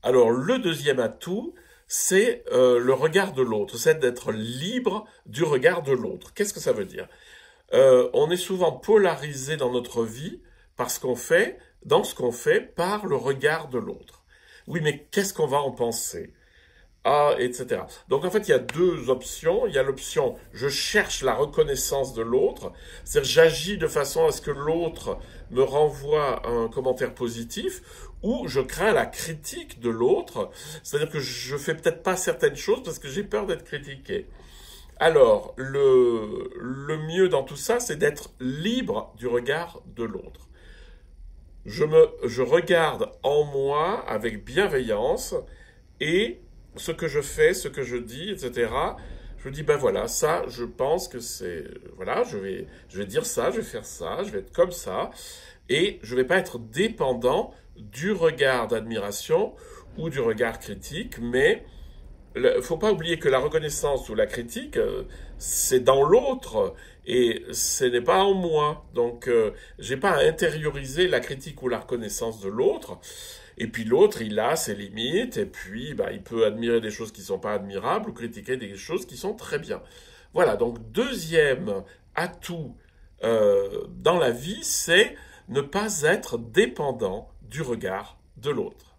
Alors, le deuxième atout, c'est le regard de l'autre, c'est d'être libre du regard de l'autre. Qu'est-ce que ça veut dire? On est souvent polarisé dans notre vie parce qu'on fait, dans ce qu'on fait, par le regard de l'autre. Oui, mais qu'est-ce qu'on va en penser? Ah, etc. Donc en fait, il y a deux options. Il y a l'option je cherche la reconnaissance de l'autre, c'est-à-dire j'agis de façon à ce que l'autre me renvoie un commentaire positif, ou je crains la critique de l'autre, c'est-à-dire que je fais peut-être pas certaines choses parce que j'ai peur d'être critiqué. Alors, le mieux dans tout ça, c'est d'être libre du regard de l'autre. Je regarde en moi avec bienveillance et ce que je fais, ce que je dis, etc. Je dis, ben voilà, ça, je pense que c'est, voilà, je vais dire ça, je vais faire ça, je vais être comme ça, et je vais pas être dépendant du regard d'admiration ou du regard critique, mais il faut pas oublier que la reconnaissance ou la critique, c'est dans l'autre et ce n'est pas en moi. Donc, j'ai pas à intérioriser la critique ou la reconnaissance de l'autre. Et puis l'autre, il a ses limites et puis bah, il peut admirer des choses qui sont pas admirables ou critiquer des choses qui sont très bien. Voilà. Donc, deuxième atout dans la vie, c'est ne pas être dépendant du regard de l'autre.